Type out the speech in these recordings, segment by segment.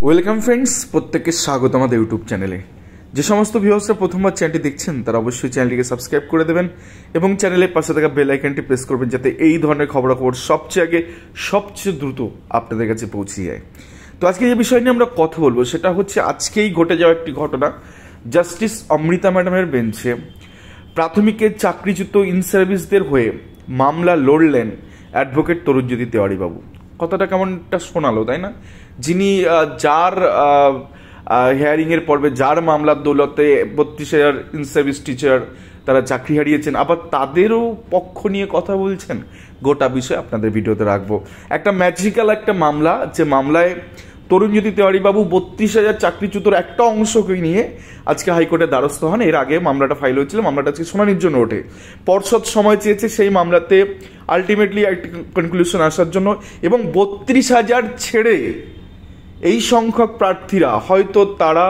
Welcome friends, প্রত্যেককে স্বাগত আমাদের ইউটিউব চ্যানেলে। যে সমস্ত ভিউয়ার্সরা প্রথমবার চ্যানেলটি দেখছেন তারা অবশ্যই চ্যানেলটিকে সাবস্ক্রাইব করে দেবেন এবং চ্যানেলের পাশে থাকা বেল আইকনটি প্রেস করবেন যাতে এই ধরনের খবরাখবর সবচেয়ে আগে সবচেয়ে দ্রুত আপনাদের কাছে পৌঁছে যায়। তো আজকে যে বিষয় নিয়ে আমরা কথা বলবো সেটা হচ্ছে আজকেই ঘটে যাওয়া একটি ঘটনা। জাস্টিস অমৃতা ম্যাডামের বেঞ্চে প্রাথমিকের চাকরিচ্যুত ইন সার্ভিসদের হয়ে মামলা লড়লেন অ্যাডভোকেট তরুণজ্যোতি তেওয়ারিবাবু। কথাটা কেমনটা শোনালো, তাই না? যিনি যার হিয়ারিংয়ের পর্বে যার মামলার দৌলতে 32,000 ইন সার্ভিস টিচার তারা চাকরি হারিয়েছেন, আবার তাদেরও পক্ষ নিয়ে কথা বলছেন। গোটা বিষয় আপনাদের ভিডিওতে রাখবো। একটা ম্যাজিক্যাল একটা মামলা, যে মামলায় তরুণজ্যোতি তেওয়ারিবাবু 32,000 চাকরিচ্যুতর একটা অংশকে নিয়ে আজকে হাইকোর্টের দ্বারস্থ হন। এর আগে মামলাটা ফাইল হয়েছিল, মামলাটা আজকে শুনানির জন্য ওঠে। পর্ষদ সময় চেয়েছে সেই মামলাতে আলটিমেটলি একটি কনক্লুশন আসার জন্য, এবং 32,000 ছেড়ে এই সংখ্যক প্রার্থীরা হয়তো তারা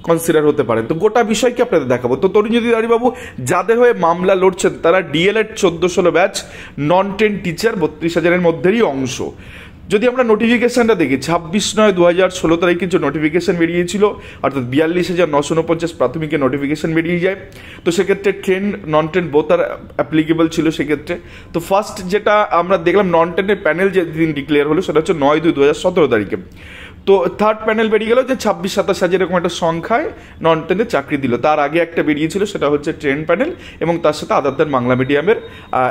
কনসিডার হতে পারে। তো গোটা বিষয়কে আপনাদের দেখাবো। তো তরুণজ্যোতি তেওয়ারিবাবু যাদের হয়ে মামলা লড়ছেন তারা ডিএলএড 14-16 ব্যাচ নন 10 টিচার 32,000-এর মধ্যেরই অংশ। যদি আমরা নোটিফিকেশনটা দেখি 26/9/2016 তারিখে যে নোটিফিকেশন বেরিয়েছিল, অর্থাৎ 42,949 প্রাথমিকের নোটিফিকেশন বেরিয়ে যায়। তো সেক্ষেত্রে 10 নন 10 বোথ আর অ্যাপ্লিকেবল ছিল সেক্ষেত্রে। তো ফার্স্ট যেটা আমরা দেখলাম নন 10-এর প্যানেল যেদিন ডিক্লেয়ার হলো সেটা হচ্ছে 9/2/2017 তারিখে। তো থার্ড প্যানেল বেরিয়ে গেল যে 26-27 এরকম একটা সংখ্যায় নন 10-এ চাকরি দিল। তার আগে একটা বেরিয়েছিল সেটা হচ্ছে ট্রেন প্যানেল, এবং তার সাথে আদারদের বাংলা মিডিয়ামের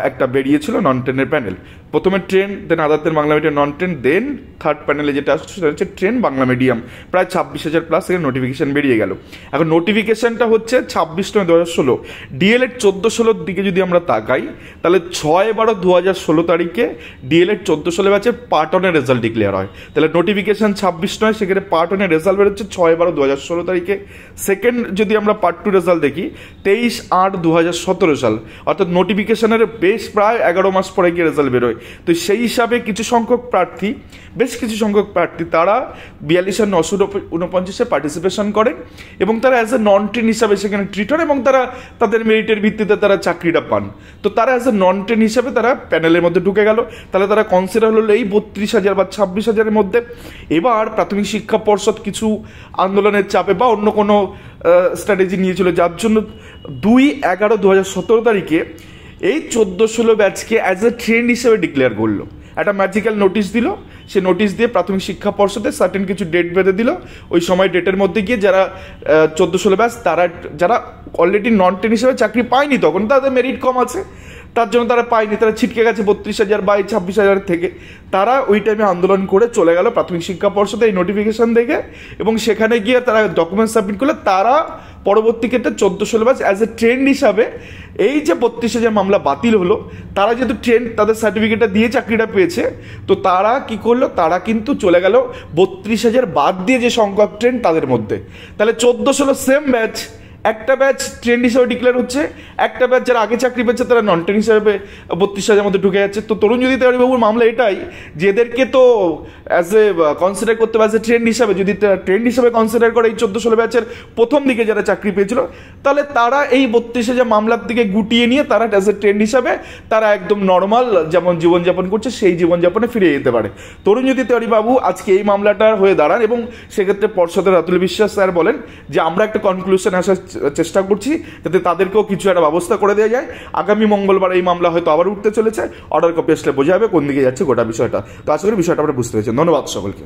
একটা বেরিয়েছিল নন 10-এর প্যানেল। প্রথমে ট্রেন, দেন আদারদের বাংলা মিডিয়াম নন 10, দেন থার্ড প্যানেলে যেটা আসছে সেটা হচ্ছে ট্রেন বাংলা মিডিয়াম। প্রায় 26,000 প্লাস এর নোটিফিকেশন বেরিয়ে গেল। এখন নোটিফিকেশনটা হচ্ছে 26/9/2016। ডিএলএড 14-16 দিকে যদি আমরা তাকাই তাহলে 6/12/2016 তারিখে ডিএলএড 14-16 ব্যাচের পার্ট 1-এর রেজাল্ট ডিক্লেয়ার হয়। তাহলে নোটিফিকেশন 26/9, সেখানে পার্ট 1-এর রেজাল্ট বেরোচ্ছে 6/12/2016 তারিখে। সেকেন্ড যদি আমরা পার্ট 2 রেজাল্ট দেখি 23/8/2017 সাল, অর্থাৎ নোটিফিকেশনের বেশ প্রায় 11 মাস পরে গিয়ে রেজাল্ট বেরোয়। তো সেই হিসাবে কিছু সংখ্যক প্রার্থী, বেশ কিছু সংখ্যক প্রার্থী তারা 42,949-এ পার্টিসিপেশন করেন এবং তারা অ্যাজ এ নন 10 হিসাবে সেখানে ট্রিট হন এবং তারা তাদের মেরিটের ভিত্তিতে তারা চাকরিটা পান। তো তারা অ্যাজ এ নন 10 হিসাবে তারা প্যানেলের মধ্যে ঢুকে গেল। তাহলে তারা কনসিডার হলো এই 32,000 বা 26,000-এর মধ্যে। এবার প্রাথমিক শিক্ষা পর্ষদ কিছু আন্দোলনের চাপে বা অন্য কোনো স্ট্র্যাটেজি নিয়েছিল, যার জন্য 2/11/2017 তারিখে এই 14-16 ব্যাচকে অ্যাজ এ ট্রেন্ড হিসেবে ডিক্লেয়ার করলো। একটা ম্যাজিক্যাল নোটিশ দিল। সে নোটিশ দিয়ে প্রাথমিক শিক্ষা পর্ষদে সার্টেন কিছু ডেট বেঁধে দিল। ওই সময় ডেটের মধ্যে গিয়ে যারা 14-16 ব্যাচ তারা যারা অলরেডি নন 10 হিসেবে চাকরি পায়নি, তখন তাদের মেরিট কম আছে, তার জন্য তারা পায়নি, তারা ছিটকে গেছে 32,000 বা 26,000 থেকে। তারা ওই টাইমে আন্দোলন করে চলে গেল প্রাথমিক শিক্ষা পর্ষদে এই নোটিফিকেশন দেখে, এবং সেখানে গিয়ে তারা ডকুমেন্ট সাবমিট করলে তারা পরবর্তী ক্ষেত্রে 14-16 ব্যাচ অ্যাজ এ ট্রেন্ড হিসাবে এই যে 32,000 মামলা বাতিল হলো, তারা যেহেতু ট্রেন্ড তাদের সার্টিফিকেটটা দিয়ে চাকরিটা পেয়েছে, তো তারা কি করলো, তারা কিন্তু চলে গেল 32,000 বাদ দিয়ে যে সংখ্যক ট্রেন্ড তাদের মধ্যে। তাহলে 14-16 সেম ব্যাচ, একটা ব্যাচ ট্রেন্ড হিসাবে ডিক্লেয়ার হচ্ছে, একটা ব্যাচ যারা আগে চাকরি পেয়েছে তারা নন 10 হিসাবে 32,000 মধ্যে ঢুকে যাচ্ছে। তো তরুণজ্যোতি তেওয়ারিবাবুর মামলা এটাই যে এদেরকে তো অ্যাজ এ কনসিডার করতে হবে অ্যাজ এ ট্রেন্ড হিসাবে। যদি ট্রেন্ড হিসাবে কনসিডার করে এই 14-16 ব্যাচের প্রথম দিকে যারা চাকরি পেয়েছিল, তাহলে তারা এই 32,000 মামলার দিকে গুটিয়ে নিয়ে তারা অ্যাজ এ ট্রেন্ড হিসাবে তারা একদম নর্মাল যেমন জীবনযাপন করছে সেই জীবনযাপনে ফিরে যেতে পারে। তরুণজ্যোতি তেওয়ারিবাবু আজকে এই মামলাটার হয়ে দাঁড়ান এবং সেক্ষেত্রে পর্ষদের রাতুল বিশ্বাস স্যার বলেন যে আমরা একটা কনক্লুশন আসার চেষ্টা করছি যাতে তাদেরকেও কিছু একটা ব্যবস্থা করে দেওয়া যায়। আগামী মঙ্গলবার এই মামলা হয়তো আবার উঠতে চলেছে। অর্ডার কপি আসলে বোঝা যাবে কোন দিকে যাচ্ছে গোটা বিষয়টা। তো আশা করি বিষয়টা আমরা বুঝতে পেরেছেন। ধন্যবাদ সকলকে।